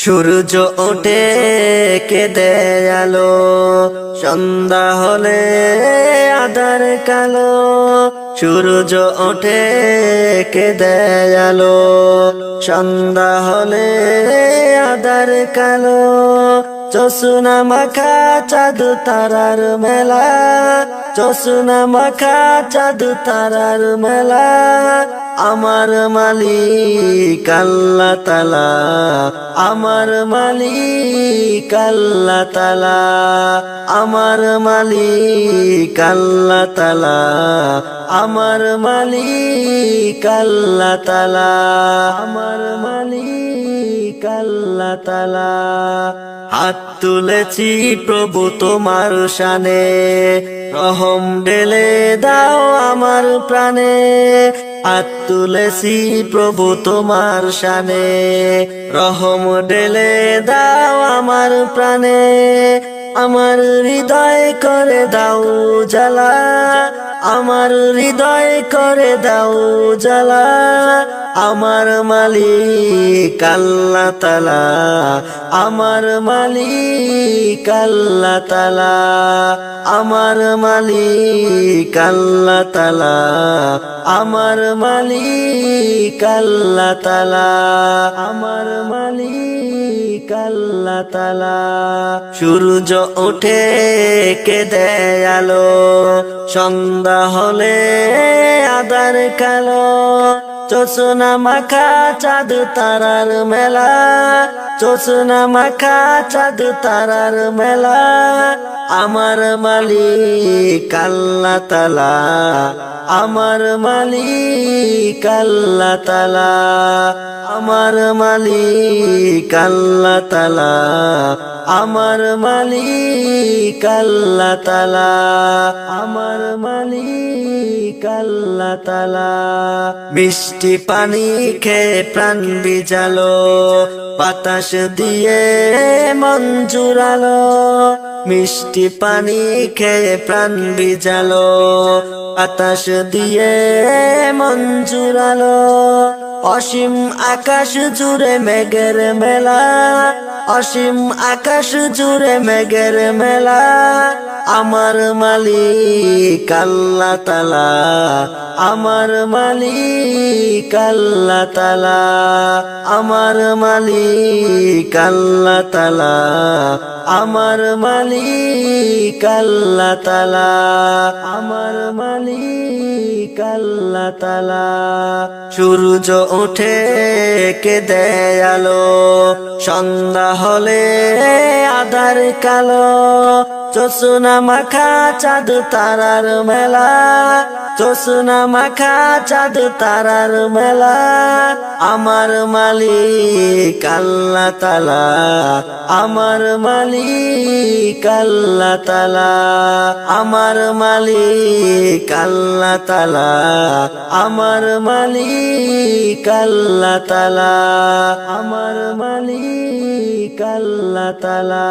সূর্য ওঠে কেঁদে আলো, সন্ধ্যা হলে আঁধার কালো। সূর্য ওঠে কেঁদে আলো, সন্ধ্যা হলে আঁধার কালো। জ্যোৎস্না মাখা চাঁদ তারার মেলা, জ্যোৎস্না মাখা চাঁদ তারার মেলা। আমার মালিক আল্লাহ তাআলা, আমার মালিক আল্লাহ তাআলা, আমার মালিক আল্লাহ তাআলা, আমার মালিক আল্লাহ তাআলা, আমার মালিক আল্লাহ তাআলা। হাত তুলেছি প্রভু তোমার শানে, রহম ঢেলে দাও আমার প্রাণে। হাত তুলেছি প্রভু তোমার শানে, রহম ঢেলে দাও আমার প্রাণে। আমার হৃদয় করে দাও জ্বালা, আমার হৃদয় করে দাও জ্বালা। আমার মালিক আল্লাহ তাআলা, আমার মালিক আল্লাহ তাআলা, আমার মালিক আল্লাহ তাআলা, আমার মালিক আল্লাহ তাআলা, আমার মালিক আল্লাহ তাআলা। সূর্য ওঠে কেঁদে আলো, সন্ধ্যা হলে আঁধার কালো। জ্যোৎস্না মাখা চাঁদ তারার মেলা, জ্যোৎস্না মাখা চাঁদ তারার মেলা। আমার মালিক আল্লাহ তাআলা, আমার মালিক আল্লাহ তাআলা, আমার মালিক আল্লাহ তাআলা, আমার মালিক আল্লাহ তাআলা, আমার মালিক আল্লাহ তাআলা। মিষ্টি পানি খেয়ে প্রাণ ভিজালো, বাতাস দিয়ে মন জুড়ালো। মিষ্টি পানি খেয়ে প্রাণ ভিজালো, বাতাস দিয়ে মন জুড়ালো। অসীম আকাশ জুড়ে মেঘের মেলা, অসীম আকাশ জুড়ে মেঘের মেলা। আমার মালিক আল্লাহ তাআলা, আমার মালিক আল্লাহ তাআলা, আমার মালিক আল্লাহ তাআলা, আমার মালিক আল্লাহ তাআলা, আমার মালিক আল্লাহ তাআলা। সূর্য ওঠে কেঁদে আলো, সন্ধ্যা হলে আঁধার কালো। জ্যোৎস্না মাখা চাঁদ তারার মেলা, জ্যোৎস্না মাখা চাঁদ তারার মেলা। আমার মালিক আল্লাহ তাআলা, আমার মালিক আল্লাহ তাআলা, আমার মালিক আল্লাহ তাআলা, আমার মালিক আল্লাহ তাআলা, আমার মালিক আল্লাহ তাআলা।